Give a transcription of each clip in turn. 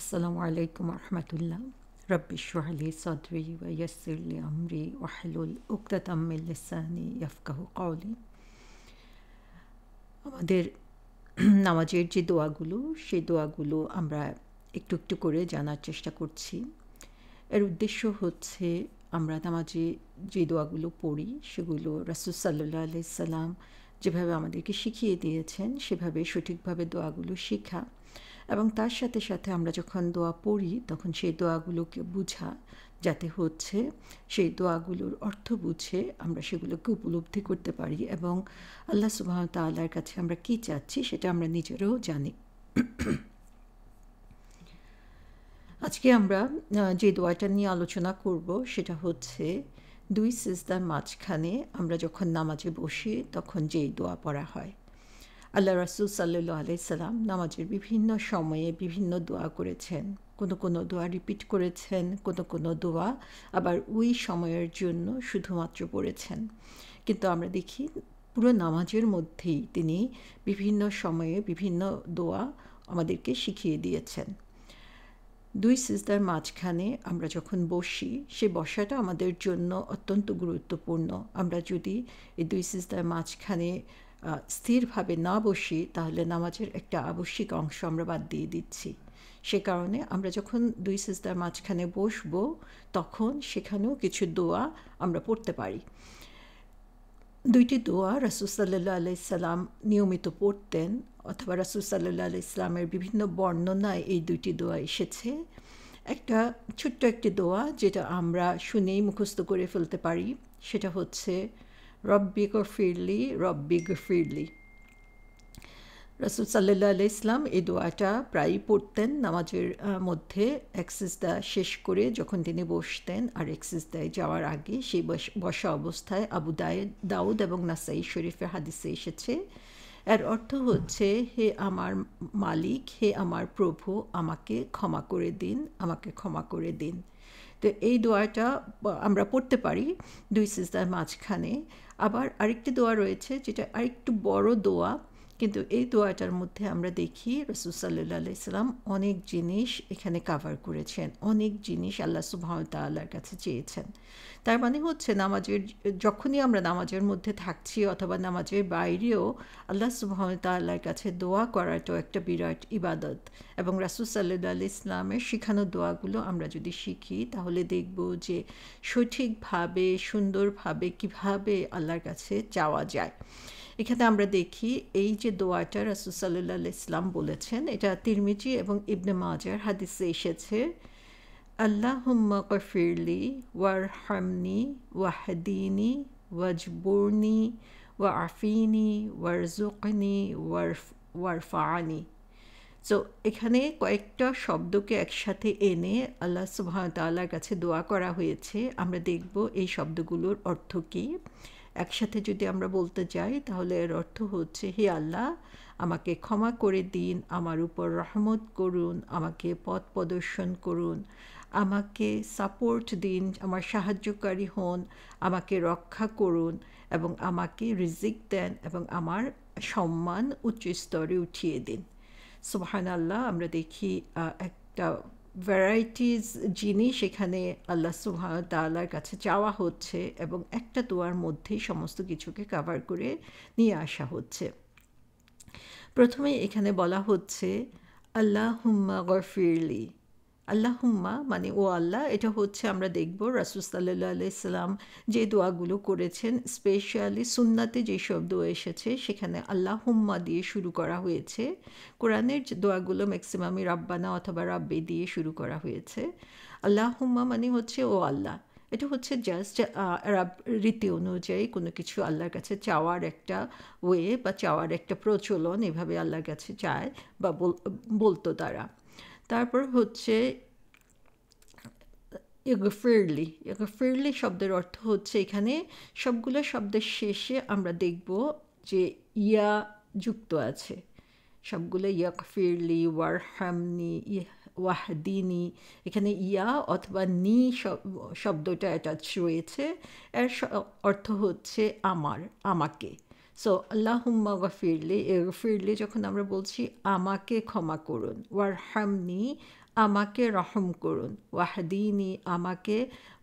আসসালামু আলাইকুম রহমতুল্লাহ। রব্বি ইশরাহ লি সাদরি ওয়া ইয়াসসির লি আমরি ওয়াহলুল উকদাতাম মিন লিসানি ইয়াফকাহু কওলি। আমাদের নামাজের যে দোয়াগুলো, সেই দোয়াগুলো আমরা একটু একটু করে জানার চেষ্টা করছি। এর উদ্দেশ্য হচ্ছে আমরা নামাজে যে দোয়াগুলো পড়ি সেগুলো রাসূল সাল্লাল্লাহু আলাইহি সাল্লাম যেভাবে আমাদেরকে শিখিয়ে দিয়েছেন সেভাবে সঠিকভাবে দোয়াগুলো শেখা, এবং তার সাথে সাথে আমরা যখন দোয়া পড়ি তখন সেই দোয়াগুলোকে বুঝা, যাতে হচ্ছে সেই দোয়াগুলোর অর্থ বুঝে আমরা সেগুলোকে উপলব্ধি করতে পারি এবং আল্লাহ সুবহানাহু ওয়া তাআলার কাছে আমরা কী চাচ্ছি সেটা আমরা নিজেরাও জানি। আজকে আমরা যে দোয়াটা নিয়ে আলোচনা করব সেটা হচ্ছে দুই সিজদার মাঝখানে আমরা যখন নামাজে বসি তখন যেই দোয়া পড়া হয়। আল্লাহ রাসূল সাল্লাল্লাহু আলাইহি সাল্লাম নামাজের বিভিন্ন সময়ে বিভিন্ন দোয়া করেছেন। কোনো দোয়া রিপিট করেছেন, কোনো দোয়া আবার ওই সময়ের জন্য শুধুমাত্র পড়েছেন। কিন্তু আমরা দেখি পুরো নামাজের মধ্যেই তিনি বিভিন্ন সময়ে বিভিন্ন দোয়া আমাদেরকে শিখিয়ে দিয়েছেন। দুই সিজদার মাঝখানে আমরা যখন বসি, সে বসাটা আমাদের জন্য অত্যন্ত গুরুত্বপূর্ণ। আমরা যদি এই দুই সিজদার মাঝখানে স্থিরভাবে না বসি তাহলে নামাজের একটা আবশ্যিক অংশ আমরা বাদ দিয়ে দিচ্ছি। সে কারণে আমরা যখন দুই সিজদার মাঝখানে বসবো তখন সেখানেও কিছু দোয়া আমরা পড়তে পারি। দুইটি দোয়া রাসূল সাল্লাল্লাহু আলাইহি সাল্লাম নিয়মিত পড়তেন, অথবা রাসূল সাল্লাল্লাহু আলাইহি সাল্লামের বিভিন্ন বর্ণনায় এই দুইটি দোয়া এসেছে। একটা ছোট্ট একটি দোয়া যেটা আমরা শুনেই মুখস্থ করে ফেলতে পারি, সেটা হচ্ছে রব্বি গফিরলি রব্বি গফিরলি। রাসূল সাল্লাল্লাহু আলাইহি সাল্লাম এই দোয়াটা প্রায়ই পড়তেন নামাজের মধ্যে। এক সিজদা শেষ করে যখন তিনি বসতেন আর এক সিজদায় যাওয়ার আগে, সেই বসা অবস্থায় আবু দাউদ এবং নাসাই শরীফের হাদিসে এসেছে। এর অর্থ হচ্ছে, হে আমার মালিক, হে আমার প্রভু, আমাকে ক্ষমা করে দিন, আমাকে ক্ষমা করে দিন। তো এই দোয়াটা আমরা পড়তে পারি দুই সিজদার মাঝখানে। আবার আরেকটি দোয়া রয়েছে যেটা আরেকটু বড় দোয়া, কিন্তু এই দোয়াটার মধ্যে আমরা দেখি রাসূল সাল্লাল্লাহু আলাইহি সাল্লাম অনেক জিনিস এখানে কাভার করেছেন, অনেক জিনিস আল্লাহ সুবহানাহু ওয়া তাআলার কাছে চেয়েছেন। তার মানে হচ্ছে যখনই আমরা নামাজের মধ্যে থাকছি অথবা নামাজের বাইরেও আল্লাহ সুবহানাহু ওয়া তাআলার কাছে দোয়া করাটাও একটা বিরাট ইবাদত। এবং রাসূল সাল্লাল্লাহু আলাইহি সাল্লামের শেখানো দোয়াগুলো আমরা যদি শিখি তাহলে দেখব যে সঠিকভাবে সুন্দরভাবে কিভাবে আল্লাহর কাছে চাওয়া যায়। এখানে আমরা দেখি এই যে দোয়াটা রাসূল সাল্লাল্লাহু আলাইহি সাল্লাম বলেছেন, এটা তিরমিজি এবং ইবনে মাজার হাদিসে এসেছে। আল্লাহুম্মা গফিরলি ওয়ারহামনি ওয়াহদিনি ওয়াজবুরনি ওয়াআফিনি ওয়ারজুকনি ওয়ারফানি। সো এখানে কয়েকটা শব্দকে একসাথে এনে আল্লাহ সুবহানাহু ওয়া তাআলার কাছে দোয়া করা হয়েছে। আমরা দেখব এই শব্দগুলোর অর্থ কী। একসাথে যদি আমরা বলতে যাই তাহলে এর অর্থ হচ্ছে, হে আল্লাহ, আমাকে ক্ষমা করে দিন, আমার উপর রহমত করুন, আমাকে পথ প্রদর্শন করুন, আমাকে সাপোর্ট দিন, আমার সাহায্যকারী হন, আমাকে রক্ষা করুন এবং আমাকে রিজিক দেন এবং আমার সম্মান উচ্চ স্তরে উঠিয়ে দিন। সুবহানাল্লাহ, আমরা দেখি একটা ভ্যারাইটিস জিনিস এখানে আল্লাহ সুবহানাহু ওয়া তাআলার কাছে চাওয়া হচ্ছে এবং একটা দোয়ার মধ্যেই সমস্ত কিছুকে কভার করে নিয়ে আসা হচ্ছে। প্রথমে এখানে বলা হচ্ছে আল্লাহুম্মা গফিরলি। আল্লাহুম্মা মানে ও আল্লাহ, এটা হচ্ছে আমরা দেখব রাসূল সাল্লাল্লাহু আলাইহি সাল্লাম যে দোয়াগুলো করেছেন, স্পেশালি সুন্নাতে যেসব দোয়া এসেছে সেখানে আল্লাহুম্মা দিয়ে শুরু করা হয়েছে। কোরআনের যে দোয়াগুলো ম্যাক্সিমামই রাব্বানা অথবা রাব্বি দিয়ে শুরু করা হয়েছে। আল্লাহুম্মা মানে হচ্ছে ও আল্লাহ। এটা হচ্ছে জাস্ট আরব রীতি অনুযায়ী কোনো কিছু আল্লাহর কাছে চাওয়ার একটা ওয়ে বা চাওয়ার একটা প্রচলন, এভাবে আল্লাহর কাছে চায় বা বলতো তারা। তারপর হচ্ছে ইগফিরলি। ইগফিরলি শব্দের অর্থ হচ্ছে, এখানে সবগুলো শব্দের শেষে আমরা দেখব যে ইয়া যুক্ত আছে। সবগুলো ইয়াগফিরলি, ওয়ারহামনি, ওয়াহদিনি, এখানে ইয়া অথবা নি শব্দটা অ্যাটাচ রয়েছে। এর অর্থ হচ্ছে আমার, আমাকে। সো আল্লাহুম্মা গফিরলি, গফিরলি যখন আমরা বলছি আমাকে ক্ষমা করুন, ওয়ারহামনি আমাকে রহম করুন, ওয়াহদিনি আমাকে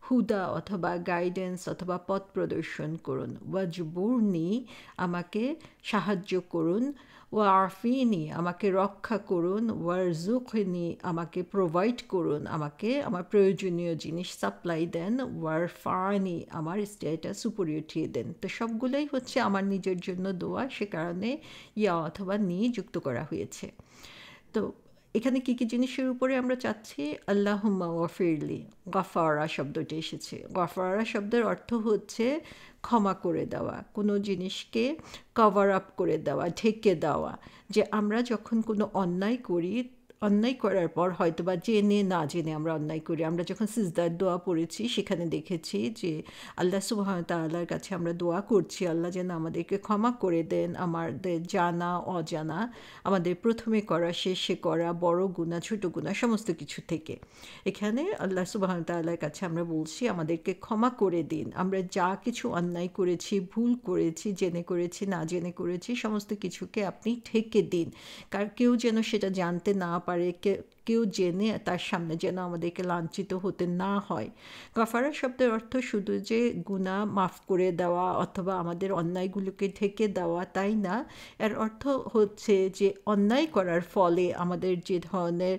হুদা অথবা গাইডেন্স অথবা পথ প্রদর্শন করুন, ওয়াজবুরনি আমাকে সাহায্য করুন, ওয়ারফিনি আমাকে রক্ষা করুন, ওয়ারজুকনি আমাকে প্রোভাইড করুন, আমাকে আমার প্রয়োজনীয় জিনিস সাপ্লাই দেন, ওয়ারফানি আমার স্টেটাস উপরে উঠিয়ে দেন। তো সবগুলোই হচ্ছে আমার নিজের জন্য দোয়া, সে কারণে ইয়া অথবা নি যুক্ত করা হয়েছে। তো এখানে কী কী জিনিসের উপরে আমরা চাচ্ছি? আল্লাহুম্মা ওয়াফিরলি, গফারা শব্দটি এসেছে। গফারা শব্দের অর্থ হচ্ছে ক্ষমা করে দেওয়া, কোনো জিনিসকে কভার আপ করে দেওয়া, ঢেকে দেওয়া। যে আমরা যখন কোনো অন্যায় করি, অন্যায় করার পর হয়তো বা জেনে না জেনে আমরা অন্যায় করি, আমরা যখন সিজদার দোয়া পড়েছি সেখানে দেখেছি যে আল্লাহ সুবহানাহু ওয়া তাআলার কাছে আমরা দোয়া করছি আল্লাহ যেন আমাদেরকে ক্ষমা করে দেন আমাদের জানা অজানা, আমাদের প্রথমে করা শেষে করা বড় গুনাহ ছোট গুনাহ সমস্ত কিছু থেকে। এখানে আল্লাহ সুবহানাহু ওয়া তাআলার কাছে আমরা বলছি আমাদেরকে ক্ষমা করে দিন, আমরা যা কিছু অন্যায় করেছি, ভুল করেছি, জেনে করেছি না জেনে করেছি, সমস্ত কিছুকে আপনি ঢেকে দিন, কার কেউ যেন সেটা জানতে না পারে, কেউ জেনে তার সামনে যেন আমাদেরকে লাঞ্ছিত হতে না হয়। গফারা শব্দের অর্থ শুধু যে গুনাহ মাফ করে দেওয়া অথবা আমাদের অন্যায়গুলোকে ঢেকে দেওয়া তাই না, এর অর্থ হচ্ছে যে অন্যায় করার ফলে আমাদের যে ধরনের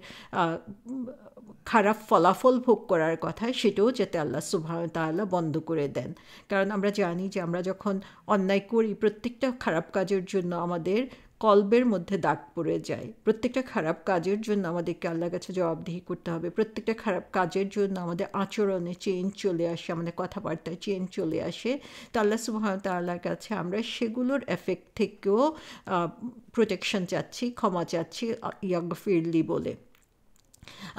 খারাপ ফলাফল ভোগ করার কথা সেটাও যাতে আল্লাহ সুবহানাহু ওয়া তাআলা বন্ধ করে দেন। কারণ আমরা জানি যে আমরা যখন অন্যায় করি প্রত্যেকটা খারাপ কাজের জন্য আমাদের কলবের মধ্যে দাগ পড়ে যায়, প্রত্যেকটা খারাপ কাজের জন্য আমাদেরকে আল্লাহর কাছে জবাবদিহি করতে হবে, প্রত্যেকটা খারাপ কাজের জন্য আমাদের আচরণে চেঞ্জ চলে আসে, আমাদের কথাবার্তায় চেঞ্জ চলে আসে। তো আল্লাহ সুবহানাহু ওয়া তাআলার কাছে আমরা সেগুলোর এফেক্ট থেকেও প্রোটেকশন চাচ্ছি, ক্ষমা চাচ্ছি ইয়াগফিরলি বলে।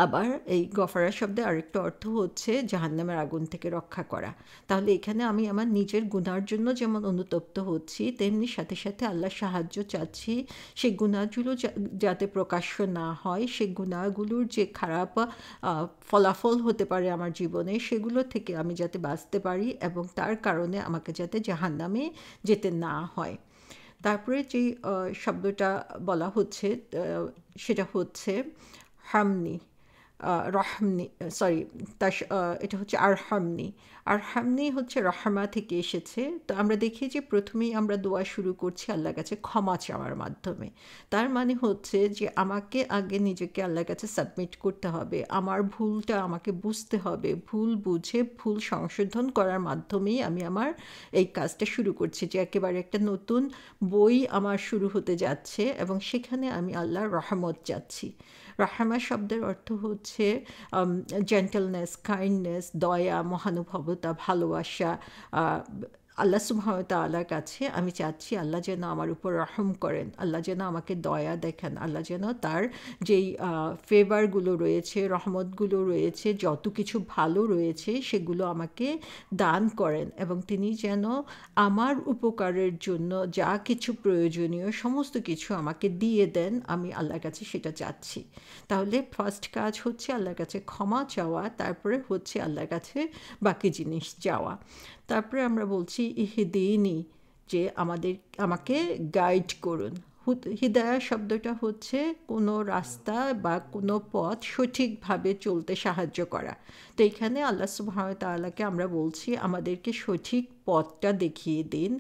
আবার এই গফারা শব্দের আরেকটা অর্থ হচ্ছে জাহান্নামের আগুন থেকে রক্ষা করা। তাহলে এখানে আমি আমার নিজের গুনার জন্য যেমন অনুতপ্ত হচ্ছি, তেমনি সাথে সাথে আল্লাহর সাহায্য চাচ্ছি সেই গুনাহগুলো যাতে প্রকাশ্য না হয়, সেই গুনাহগুলোর যে খারাপ ফলাফল হতে পারে আমার জীবনে সেগুলো থেকে আমি যাতে বাঁচতে পারি এবং তার কারণে আমাকে যাতে জাহান্নামে যেতে না হয়। তারপরে যেই শব্দটা বলা হচ্ছে সেটা হচ্ছে হামনি, রহমনি, সরি, এটা হচ্ছে আরহামনি। আরহামনি হচ্ছে রহমা থেকে এসেছে। তো আমরা দেখি যে প্রথমেই আমরা দোয়া শুরু করছি আল্লাহর কাছে ক্ষমা চাওয়ার মাধ্যমে। তার মানে হচ্ছে যে আমাকে আগে নিজেকে আল্লাহর কাছে সাবমিট করতে হবে, আমার ভুলটা আমাকে বুঝতে হবে, ভুল বুঝে ভুল সংশোধন করার মাধ্যমেই আমি আমার এই কাজটা শুরু করছি, যে একেবারে একটা নতুন বই আমার শুরু হতে যাচ্ছে এবং সেখানে আমি আল্লাহর রহমত চাচ্ছি। রাহমা শব্দের অর্থ হচ্ছে জেন্টলনেস, কাইন্ডনেস, দয়া, মহানুভবতা, ভালোবাসা। আল্লাহ সুবহানাহু ওয়া তাআলার কাছে আমি চাচ্ছি আল্লাহ যেন আমার উপর রহম করেন, আল্লাহ যেন আমাকে দয়া দেখেন, আল্লাহ যেন তার যেই ফেভারগুলো রয়েছে, রহমতগুলো রয়েছে, যত কিছু ভালো রয়েছে সেগুলো আমাকে দান করেন এবং তিনি যেন আমার উপকারের জন্য যা কিছু প্রয়োজনীয় সমস্ত কিছু আমাকে দিয়ে দেন, আমি আল্লাহর কাছে সেটা চাচ্ছি। তাহলে ফার্স্ট কাজ হচ্ছে আল্লাহর কাছে ক্ষমা চাওয়া, তারপরে হচ্ছে আল্লাহর কাছে বাকি জিনিস চাওয়া। তারপরে আমরা বলছি ইহদিনি, যে আমাকে গাইড করুন। হিদায়া শব্দটা হচ্ছে কোনো রাস্তা বা কোনো পথ সঠিকভাবে চলতে সাহায্য করা। তো এখানে আল্লাহ সুবহানাহু ওয়া তাআলাকে আমরা বলছি আমাদেরকে সঠিক পথটা দেখিয়ে দিন,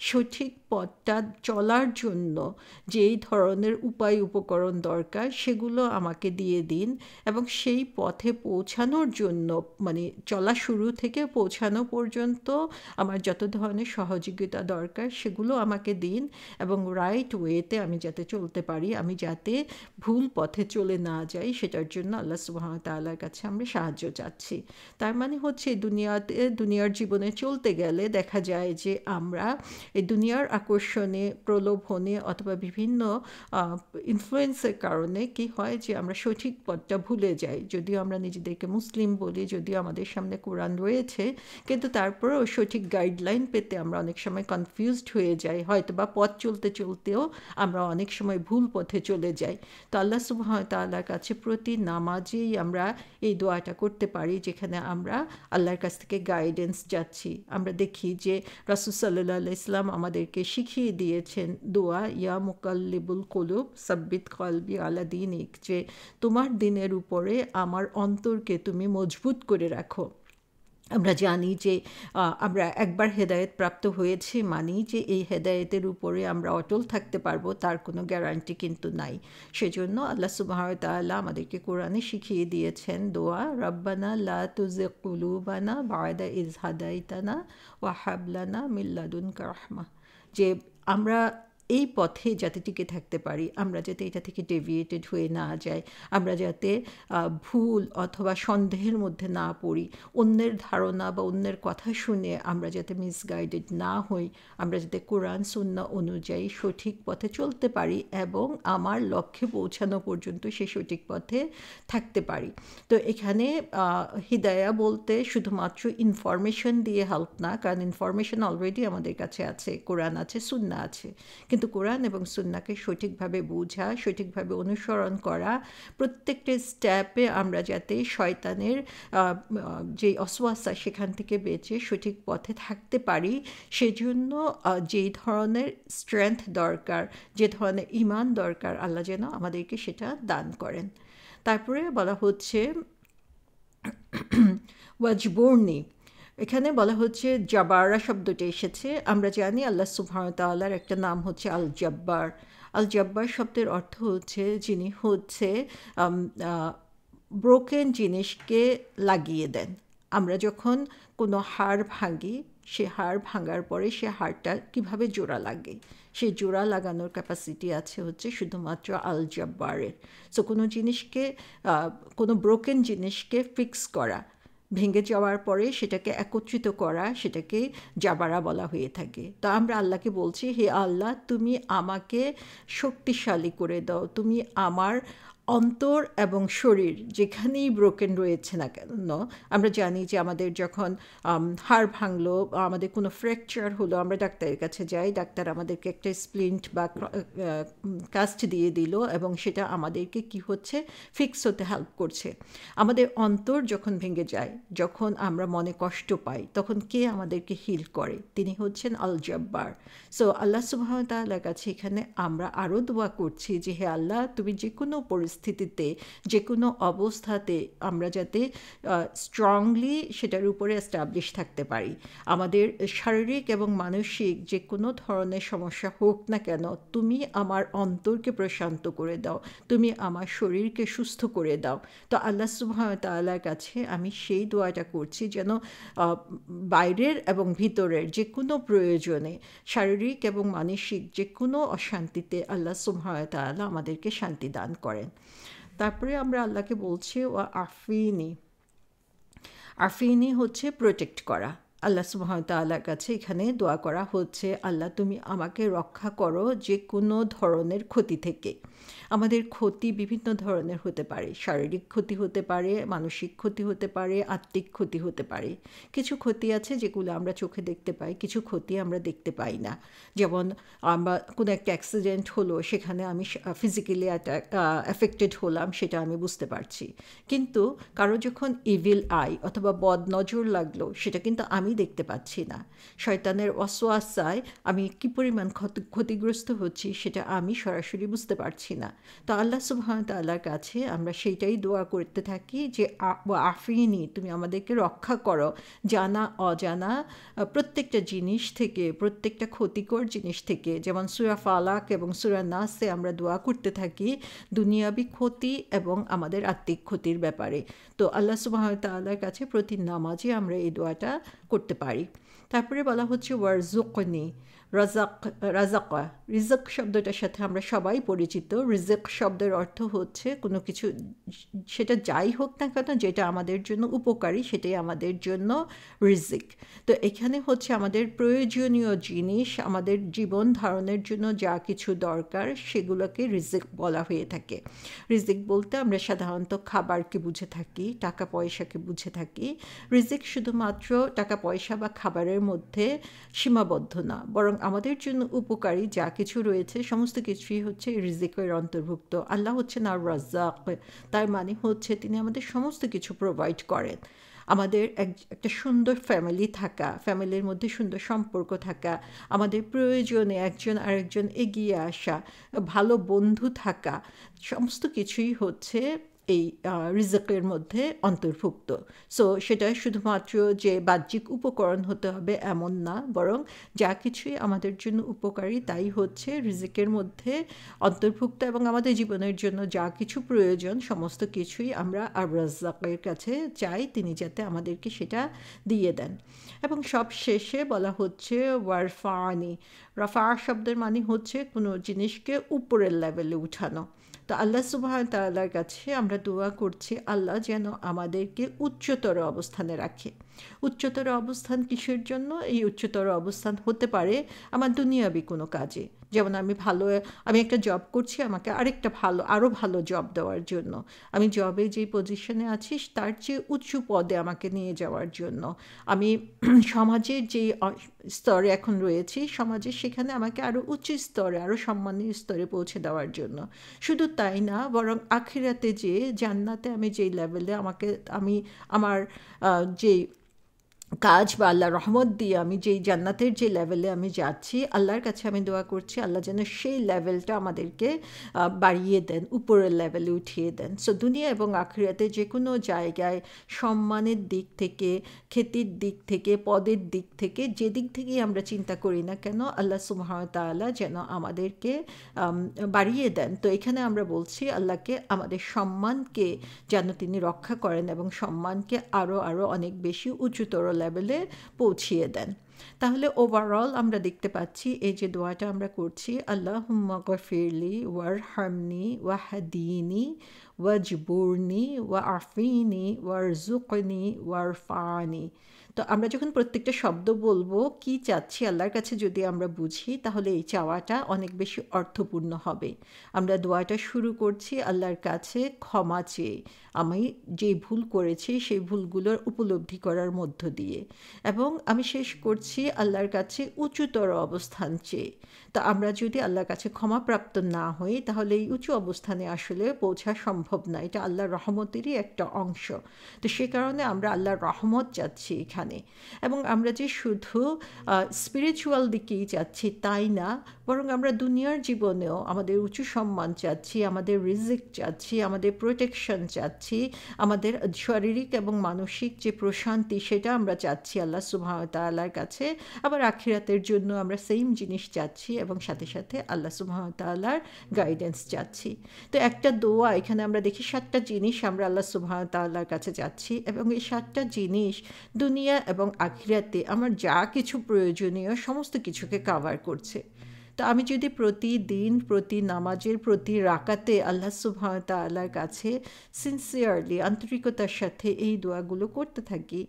সঠিক পথটা চলার জন্য যেই ধরনের উপায় উপকরণ দরকার সেগুলো আমাকে দিয়ে দিন এবং সেই পথে পৌঁছানোর জন্য মানে চলা শুরু থেকে পৌঁছানো পর্যন্ত আমার যত ধরনের সহযোগিতা দরকার সেগুলো আমাকে দিন এবং রাইট ওয়েতে আমি যাতে চলতে পারি, আমি যাতে ভুল পথে চলে না যাই সেটার জন্য আল্লাহ সুবহানাহু ওয়া তাআলার কাছে আমরা সাহায্য চাচ্ছি। তার মানে হচ্ছে দুনিয়ার জীবনে চলতে গেলে দেখা যায় যে আমরা এই দুনিয়ার আকর্ষণে, প্রলোভনে অথবা বিভিন্ন ইনফ্লুয়েন্সের কারণে কি হয় যে আমরা সঠিক পথটা ভুলে যাই। যদিও আমরা নিজেদেরকে মুসলিম বলি, যদিও আমাদের সামনে কোরআন রয়েছে, কিন্তু তারপরেও সঠিক গাইডলাইন পেতে আমরা অনেক সময় কনফিউজড হয়ে যাই, হয়তো বা পথ চলতে চলতেও আমরা অনেক সময় ভুল পথে চলে যাই। তো আল্লাহ সুবহানাহু ওয়া তাআলার কাছে প্রতি নামাজেই আমরা এই দোয়াটা করতে পারি, যেখানে আমরা আল্লাহর কাছ থেকে গাইডেন্স চাচ্ছি। আমরা দেখি দেখি যে রাসূল সাল্লাল্লাহু আলাইহি ওয়াসাল্লাম আমাদেরকে শিখিয়ে দিয়েছেন দোয়া, ইয়া মুকাল্লিবুল কুলুব সাব্বিত কলবি আলা দীনিক, যে তোমার দিনের উপরে আমার অন্তরকে তুমি মজবুত করে রাখো। আমরা জানি যে আমরা একবার হেদায়েত প্রাপ্ত হয়েছি মানি যে এই হেদায়েতের উপরে আমরা অটল থাকতে পারবো তার কোনো গ্যারান্টি কিন্তু নাই। সেজন্য আল্লাহ সুবহানাহু ওয়া তাআলা আমাদেরকে কোরআনে শিখিয়ে দিয়েছেন দোয়া, রব্বানা লা তুজিগ কুলুবানা বা'দা ইয হাদাইতানা ওয়া হাব লানা মিন লাদুনকা রাহমা, যে আমরা এই পথে যাতে টিকে থাকতে পারি, আমরা যাতে এটা থেকে ডেভিয়েটেড হয়ে না যাই, আমরা যাতে ভুল অথবা সন্দেহের মধ্যে না পড়ি, অন্যের ধারণা বা অন্যের কথা শুনে আমরা যাতে মিসগাইডেড না হই, আমরা যাতে কোরআন সুন্নাহ অনুযায়ী সঠিক পথে চলতে পারি এবং আমার লক্ষ্যে পৌঁছানো পর্যন্ত সেই সঠিক পথে থাকতে পারি। তো এখানে হিদায়া বলতে শুধুমাত্র ইনফরমেশন দিয়ে হেল্প না, কারণ ইনফরমেশন অলরেডি আমাদের কাছে আছে, কোরআন আছে, সুন্নাহ আছে, কিন্তু কোরআন এবং সুন্নাহকে সঠিকভাবে বোঝা, সঠিকভাবে অনুসরণ করা, প্রত্যেকটা স্টেপে আমরা যাতে শয়তানের যে অসওয়াসা সেখান থেকে বেঁচে সঠিক পথে থাকতে পারি, সেজন্য যেই ধরনের স্ট্রেংথ দরকার, যে ধরনের ঈমান দরকার, আল্লাহ যেন আমাদেরকে সেটা দান করেন। তারপরে বলা হচ্ছে ওয়াজবুরনি, এখানে বলা হচ্ছে জাবারা শব্দটি এসেছে। আমরা জানি আল্লাহ সুবহানাহু ওয়া তাআলার একটা নাম হচ্ছে আল জব্বার। আল জব্বার শব্দের অর্থ হচ্ছে যিনি হচ্ছে ব্রোকেন জিনিসকে লাগিয়ে দেন। আমরা যখন কোনো হাড় ভাঙি, সে হাড় ভাঙার পরে সে হাড়টা কীভাবে জোড়া লাগে, সেই জোড়া লাগানোর ক্যাপাসিটি আছে হচ্ছে শুধুমাত্র আল জব্বারের। সো কোনো জিনিসকে, কোনো ব্রোকেন জিনিসকে ফিক্স করা, ভেঙে যাওয়ার পরে সেটাকে একত্রিত করা, সেটাকে জাবারা বলা হয়ে থাকে। তো আমরা আল্লাহকে বলছি, হে আল্লাহ তুমি আমাকে শক্তিশালী করে দাও, তুমি আমার অন্তর এবং শরীর যেখানেই ব্রোকেন রয়েছে না কেন, আমরা জানি যে আমাদের যখন হাড় ভাঙলো, আমাদের কোনো ফ্র্যাকচার হলো, আমরা ডাক্তারের কাছে যাই, ডাক্তার আমাদেরকে একটা স্প্লিন্ট বা কাস্ট দিয়ে দিল এবং সেটা আমাদেরকে কি হচ্ছে, ফিক্স হতে হেল্প করছে। আমাদের অন্তর যখন ভেঙে যায়, যখন আমরা মনে কষ্ট পাই, তখন কে আমাদেরকে হিল করে? তিনি হচ্ছেন আল জব্বার। সো আল্লাহ সুবহানাহু ওয়া তাআলার কাছে এখানে আমরা আরও দোয়া করছি যে হে আল্লাহ তুমি যে কোনো পরিস্থিতিতে, যে কোনো অবস্থাতে আমরা যাতে স্ট্রংলি সেটার উপরে এস্টাবলিশ থাকতে পারি। আমাদের শারীরিক এবং মানসিক যে কোনো ধরনের সমস্যা হোক না কেন, তুমি আমার অন্তরকে প্রশান্ত করে দাও, তুমি আমার শরীরকে সুস্থ করে দাও। তো আল্লাহ সুবহানাহু ওয়া তাআলার কাছে আমি সেই দোয়াটা করছি যেন বাইরের এবং ভিতরের যে কোনো প্রয়োজনে, শারীরিক এবং মানসিক যে কোনো অশান্তিতে আল্লাহ সুবহানাহু ওয়া তাআলা আমাদেরকে শান্তি দান করেন। তারপরে আমরা আল্লাহকে বলছি ওয়া আফিনি। আফিনি হচ্ছে প্রোটেক্ট করা। আল্লাহ সুবহানাহু ওয়া তাআলার কাছে এখানে দোয়া করা হচ্ছে, আল্লাহ তুমি আমাকে রক্ষা করো যে কোনো ধরনের ক্ষতি থেকে। আমাদের ক্ষতি বিভিন্ন ধরনের হতে পারে, শারীরিক ক্ষতি হতে পারে, মানসিক ক্ষতি হতে পারে, আত্মিক ক্ষতি হতে পারে। কিছু ক্ষতি আছে যেগুলো আমরা চোখে দেখতে পাই, কিছু ক্ষতি আমরা দেখতে পাই না। যেমন আমরা কোনো একটা অ্যাক্সিডেন্ট হলো, সেখানে আমি ফিজিক্যালি অ্যাফেক্টেড হলাম, সেটা আমি বুঝতে পারছি, কিন্তু কারো যখন ইভিল আই অথবা বদ নজর লাগলো, সেটা কিন্তু আমি দেখতে পাচ্ছি না। শয়তানের ওয়াসওয়াসায় আমি কী পরিমাণ ক্ষতিগ্রস্ত হচ্ছি সেটা আমি সরাসরি বুঝতে পারছি না। তো আল্লাহ সুবহানাহু ওয়া তাআলার কাছে আমরা সেইটাই দোয়া করতে থাকি যে আফিনি তুমি আমাদেরকে রক্ষা করো জানা অজানা প্রত্যেকটা জিনিস থেকে, প্রত্যেকটা ক্ষতিকর জিনিস থেকে। যেমন সূরা ফালাক এবং সূরা নাসে আমরা দোয়া করতে থাকি দুনিয়াবি ক্ষতি এবং আমাদের আত্মিক ক্ষতির ব্যাপারে। তো আল্লাহ সুবহানাহু ওয়া তাআলার কাছে প্রতি নামাজে আমরা এই দোয়াটা করতে পারি। তারপরে বলা হচ্ছে ওয়ারজুকনি, রাজাকা। রিজক শব্দটার সাথে আমরা সবাই পরিচিত। রিজক শব্দের অর্থ হচ্ছে কোনো কিছু, সেটা যাই হোক না কেন, যেটা আমাদের জন্য উপকারী সেটাই আমাদের জন্য রিজিক। তো এখানে হচ্ছে আমাদের প্রয়োজনীয় জিনিস, আমাদের জীবন ধারণের জন্য যা কিছু দরকার সেগুলোকে রিজিক বলা হয়ে থাকে। রিজিক বলতে আমরা সাধারণত খাবারকে বুঝে থাকি, টাকা পয়সাকে বুঝে থাকি। রিজিক শুধুমাত্র টাকা পয়সা বা খাবারের মধ্যে সীমাবদ্ধ না, বরং আমাদের জন্য উপকারী যা কিছু রয়েছে সমস্ত কিছুই হচ্ছে রিজিকের অন্তর্ভুক্ত। আল্লাহ হচ্ছেন আর রাজ্জাক, তার মানে হচ্ছে তিনি আমাদের সমস্ত কিছু প্রোভাইড করেন। আমাদের একটা সুন্দর ফ্যামিলি থাকা, ফ্যামিলির মধ্যে সুন্দর সম্পর্ক থাকা, আমাদের প্রয়োজনে একজন আরেকজন এগিয়ে আসা, ভালো বন্ধু থাকা, সমস্ত কিছুই হচ্ছে এই রিজকের মধ্যে অন্তর্ভুক্ত। সো সেটা শুধুমাত্র যে বাহ্যিক উপকরণ হতে হবে এমন না, বরং যা কিছুই আমাদের জন্য উপকারী তাই হচ্ছে রিজিকের মধ্যে অন্তর্ভুক্ত, এবং আমাদের জীবনের জন্য যা কিছু প্রয়োজন সমস্ত কিছুই আমরা আর রাজ্জাকের কাছে চাই, তিনি যাতে আমাদেরকে সেটা দিয়ে দেন। এবং সব শেষে বলা হচ্ছে ওয়ারফানি। রাফা শব্দের মানে হচ্ছে কোনো জিনিসকে উপরের লেভেলে উঠানো। তো আল্লাহ সুবহান তাআলার কাছে আমরা দোয়া করছি আল্লাহ যেন আমাদেরকে উচ্চতর অবস্থানে রাখে। উচ্চতর অবস্থান কিসের জন্য? এই উচ্চতর অবস্থান হতে পারে আমার দুনিয়াবি কোনো কাজে, যেমন আমি একটা জব করছি, আমাকে আরও ভালো জব দেওয়ার জন্য, আমি জবে যেই পজিশনে আছি তার চেয়ে উঁচু পদে আমাকে নিয়ে যাওয়ার জন্য, আমি সমাজের যেই স্তরে এখন রয়েছি সমাজের, সেখানে আমাকে আরও উচ্চ স্তরে, আরও সম্মানীয় স্তরে পৌঁছে দেওয়ার জন্য। শুধু তাই না, বরং আখিরাতে যে জান্নাতে আমি যেই লেভেলে আমার যেই কাজ বা আল্লাহর রহমত দিয়ে আমি যেই জান্নাতের যে লেভেলে আমি যাচ্ছি, আল্লাহর কাছে আমি দোয়া করছি আল্লাহ যেন সেই লেভেলটা আমাদেরকে বাড়িয়ে দেন, উপরের লেভেলে উঠিয়ে দেন। সো দুনিয়া এবং আখিরাতে যে কোনো জায়গায় সম্মানের দিক থেকে, খ্যাতির দিক থেকে, পদের দিক থেকে, যে দিক থেকেই আমরা চিন্তা করি না কেন, আল্লাহ সুবহানাহু ওয়া তাআলা যেন আমাদেরকে বাড়িয়ে দেন। তো এখানে আমরা বলছি আল্লাহকে আমাদের সম্মানকে যেন তিনি রক্ষা করেন এবং সম্মানকে আরও অনেক বেশি উঁচুতর লেভেলে পৌঁছিয়ে দেন। তাহলে ওভারঅল আমরা দেখতে পাচ্ছি এই যে দোয়াটা আমরা করছি, আল্লাহুম্মা গফিরলি ওয়ারহামনি ওয়াহদিনি ওয়াজবুরনি ওয়াআফিনি ওয়ারজুকনি ওয়ারফানি। তো আমরা যখন প্রত্যেকটা শব্দ বলবো কি চাচ্ছি আল্লাহর কাছে যদি আমরা বুঝি, তাহলে এই চাওয়াটা অনেক বেশি অর্থপূর্ণ হবে। আমরা দোয়াটা শুরু করছি আল্লাহর কাছে ক্ষমা চেয়ে, আমি যে ভুল করেছি সেই ভুলগুলোর উপলব্ধি করার মধ্য দিয়ে, এবং আমি শেষ করছি আল্লাহর কাছে উঁচুতর অবস্থান চেয়ে। তো আমরা যদি আল্লাহর কাছে ক্ষমাপ্রাপ্ত না হই তাহলে এই উঁচু অবস্থানে আসলে পৌঁছা সম্ভব না, এটা আল্লাহর রহমতেরই একটা অংশ। তো সে কারণে আমরা আল্লাহর রহমত চাচ্ছি এখানে, এবং আমরা যে শুধু স্পিরিচুয়াল দিকেই চাচ্ছি তাই না, বরং আমরা দুনিয়ার জীবনেও আমাদের উঁচু সম্মান চাচ্ছি, আমাদের রিজিক চাচ্ছি, আমাদের প্রোটেকশন চাচ্ছি, আমাদের শারীরিক এবং মানসিক যে প্রশান্তি সেটা আমরা চাচ্ছি আল্লাহ সুবহানাহু ওয়া তাআলার কাছে। আবার আখিরাতের জন্য আমরা সেম জিনিস চাচ্ছি এবং সাথে সাথে আল্লাহ সুবহানাহু ওয়া তাআলার গাইডেন্স চাচ্ছি। তো একটা দোয়া এখানে আমরা দেখি 7টা জিনিস আমরা আল্লাহ সুবহানাহু ওয়া তাআলার কাছে যাচ্ছি, এবং এই 7টা জিনিস দুনিয়া এবং আখিরাতে আমার যা কিছু প্রয়োজনীয় সমস্ত কিছুকে কাভার করছে। তো আমি যদি প্রতিদিন প্রতি নামাজের প্রতি রাকাতে আল্লাহ সুবহানাহু ওয়া তাআলার কাছে সিনসিয়ারলি আন্তরিকতার সাথে এই দোয়াগুলো করতে থাকি,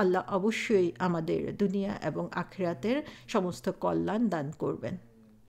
আল্লাহ অবশ্যই আমাদের দুনিয়া এবং আখিরাতের সমস্ত কল্যাণ দান করবেন।